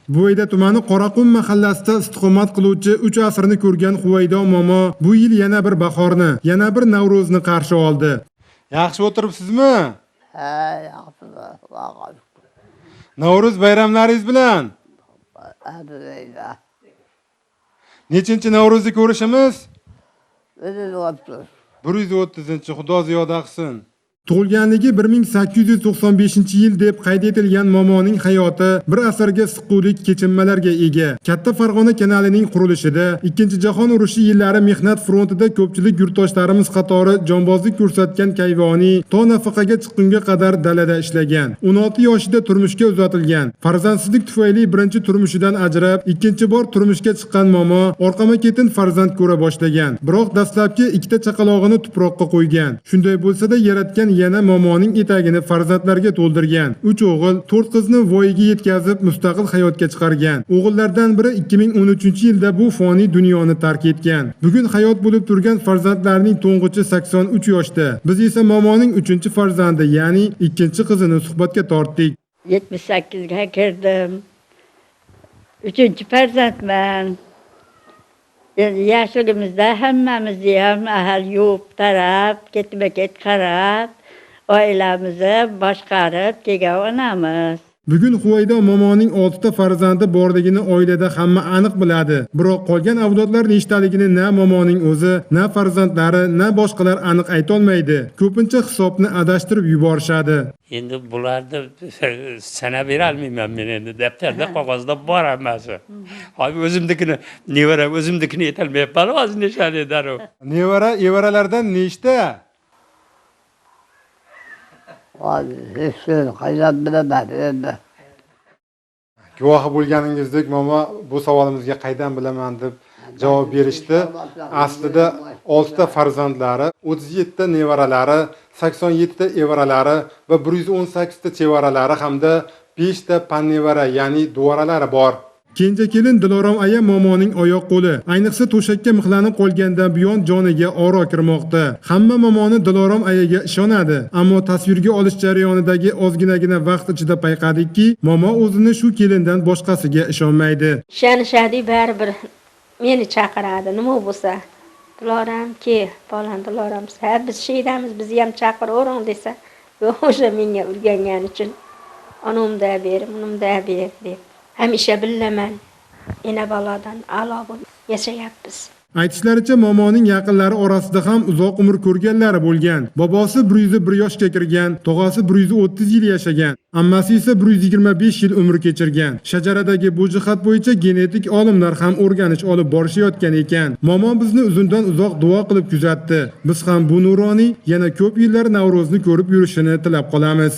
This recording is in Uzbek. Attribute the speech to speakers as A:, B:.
A: Buvayda tumani Qoraqum mahallasida istiqomat qiluvchi 3 asrni ko'rgan Huvaydo momo bu yil yana bir bahorni, yana bir Navro'zni qarshi oldi. Yaxshi o'tiribsizmi?
B: Ha, yaxshi.
A: Navro'z bayramlaringiz bilan.
B: Alhamdulillah.
A: Nechinchi Navro'zni ko'rishimiz?
B: 130.
A: 130-chi, Xudo ziyoda qilsin. Tug'ilganligi 1895-yil deb qayd etilgan momoning hayoti bir asrga siquvlik kechinmalarga ega. Katta Farg'ona kanalining qurilishida, Ikkinchi jahon urushi yillari mehnat frontida ko'pchilik yurtdoshlarimiz qatori jonbozlik ko'rsatgan Kayvoni to nafaqaga chiqqunga qadar dalada ishlagan. 16 yoshida turmushga uzatilgan. Farzandsizlik tufayli birinchi turmushidan ajrab, ikkinchi bor turmushga chiqqan momo orqama-ketin farzand ko'ra boshlagan. Biroq dastlabki ikkita chaqalog'ini tuproqqa qo'ygan. Shunday bo'lsa-da, yaratgan yana momoning etagini farzandlarga to'ldirgan. 3 o'g'il, 4 qizni voyaga yetkazib mustaqil hayotga chiqargan. O'g'illardan biri 2013-yilda bu foniy dunyoni tark etgan. Bugun hayot bo'lib turgan farzandlarning to'ng'ichi 83 yoshda. Biz esa momoning 3-farzandi, ya'ni 2-qizini suhbatga tortdik.
B: 78 ga kirdim. 3-farzandman. Yaşligimizda hammamizni ham ahal yuvib tarab, ketma-ket qarab, oilamizni boshqarib kelgan onamiz.
A: Bugun Huvaydo momoning 6 ta farzandi borligini oilada hamma aniq biladi. Biroq qolgan avlodlar nechtaligini na momoning o'zi, na farzandlari, na boshqalar aniq ayta olmaydi. Ko'pincha hisobni adashtirib yuborishadi.
C: Endi bularni sana bera olmayman men endi daftarda qog'ozda bor hammasi. Hozir o'zimnikini, nevaram o'zimnikini aytolmayapman, hozir nechani darov.
A: Evaralardan nechta?
B: Hepsini qaydan bilaman endi.
A: Guvohi bo'lganingizdek, momo bu savolimizga qaydan bilaman deb javob berishdi. Aslida 6 ta farzandlari, 37 ta nevaralari, 87 ta evaralari va 118 ta chevaralari hamda 5 ta pannevara, ya'ni duvaralari bor. Kenja kelin Dilorom aya momoning oyoq qo'li, ayniqsa to'shakka mixlanib qolgandan buyon joniga oro kirmoqda. Hamma momoni Dilorom ayaga ishonadi, ammo tasvirga olish jarayonidagi ozginagina vaqt ichida payqadikki, momo o'zini shu kelindan boshqasiga ishonmaydi.
D: Ishonishadi, baribir meni chaqiradi, nima bo'lsa. Diloram ke, bolan Diloram, biz sheydamiz, bizni ham chaqiravering desa, yo'q, o'sha menga urgangani uchun onamda ber, bunimda ber deb. Hamisha bilaman, ena balodan a'lo bo'lib yashayapmiz.
A: Aytishlaricha momoning yaqinlari orasida ham uzoq umr ko'rganlari bo'lgan. Bobosi 101 yoshga kirgan, tog'asi 130 yil yashagan, ammasi esa 125 yil umr kechirgan. Shajaradagi bu jihat bo'yicha genetik olimlar ham o'rganish olib borishayotgan ekan. Momo bizni uzundan uzoq duo qilib kuzatdi. Biz ham bu nuroniy yana ko'p yillar Navro'zni ko'rib yurishini tilab qolamiz.